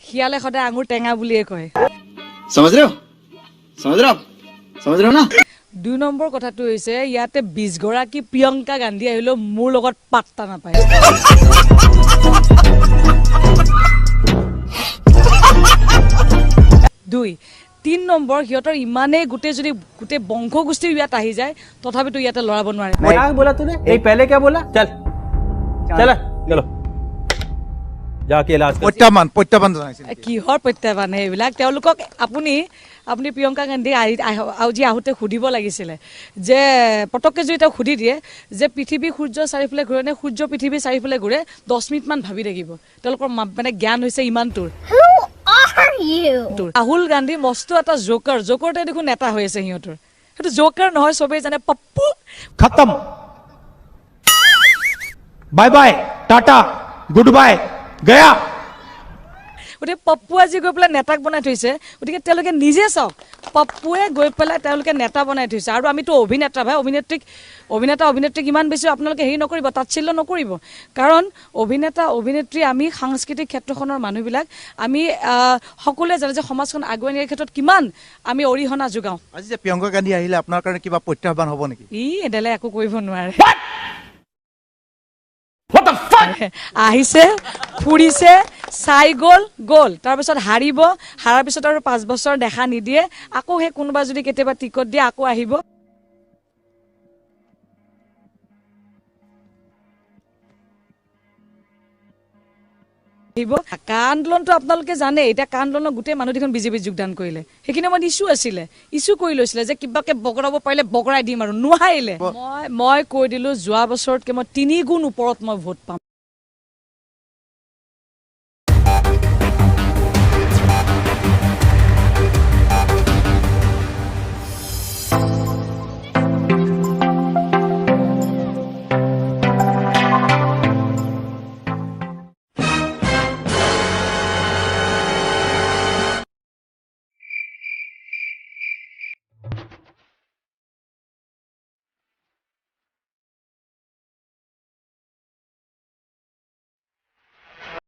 শিয়ালে সদায় আঙুৰ টেঙা বুলিয়ে কয়। समझ रहे हो समझ रहे हो आप समझ रहे हो ना 2 নম্বৰ কথাটো হৈছে ইয়াতে 20 গৰাকী প্ৰিয়ংকা গান্ধী আহিলেও মোৰ লগত পাত্তা নাপায়। 3 নম্বৰ সিহঁতৰ ইমানেই গোটেই বংশ গোষ্ঠী ইয়াত আহি যায় তথাপিতো ইয়াতে লৰাব নোৱাৰে। क्या बोला तूने एक पहले क्या बोला चल चल चलो जाके इलाज कर প্ৰত্যাহ্বান জনাইছিল কিহৰ প্ৰত্যাহ্বান এইবিলাক তেওঁলোকক আপুনি প্ৰিয়ংকা গান্ধী আজি আহোঁতে সুধিব লাগিছিলে যে পটককে যদি তেওঁ সুধি দিয়ে যে পৃথিৱী সূৰ্য চাৰিফালে ঘূৰে নে সূৰ্য পৃথিৱী চাৰিফালে ঘূৰে 10 মিনিটমান ভাবি থাকিব। তেওঁলোকৰ মানে জ্ঞান হৈছে ইমানটোৰ। ৰাহুল গান্ধী মস্ত এটা জোকাৰতে দেখোন নেতা হৈ আছে সিহঁতৰ। সেইটো জোকাৰ নহয়, চবেই জানে পপ্পু। खत्म bye bye tata good bye गया। গতিকে পপ্পু আজি গৈ পেলাই নেতাক বনাই থৈছে। গতিকে তেওঁলোকে নিজে চাওক পপ্পুৱে গৈ পেলাই তেওঁলোকে নেতা বনাই থৈছে। আৰু আমিতো অভিনেতা ভাই, অভিনেত্ৰীক ইমান বেছি আপোনালোকে হেৰি নকৰিব, তাচ্ছিল্য নকৰিব। কাৰণ অভিনেত্ৰী আমি সাংস্কৃতিক ক্ষেত্ৰখনৰ মানুহবিলাক আমি সকলোৱে জানে যে সমাজখন আগুৱাই নিয়াৰ ক্ষেত্ৰত কিমান আমি অৰিহণা যোগাওঁ। আজি যে প্ৰিয়ংকা গান্ধী আহিলে আপোনাৰ কাৰণে কিবা প্ৰত্যাহ্বান হ'ব নেকি? এডালে একো কৰিব নোৱাৰে। আহিছে ফুৰিছে চাই গ'ল তাৰপিছত হাৰাৰ পিছত আৰু 5 বছৰ দেখা নিদিয়ে। আকৌ সেই কোনোবা যদি কেতিয়াবা টিকট দিয়ে আকৌ আহিব। কা আন্দোলনটো আপোনালোকে জানে। এতিয়া কা আন্দোলনত গোটেই মানুহ দেখোন বিজেপিত যোগদান কৰিলে। সেইখিনি সময়ত ইছ্যু কৰি লৈছিলে যে কিবাকে বগৰাব পাৰিলে বগৰাই দিম আৰু নোৱাৰিলে। মই কৈ দিলো যোৱা বছৰতকে মই 3 গুণ ওপৰত মই ভোট পাম।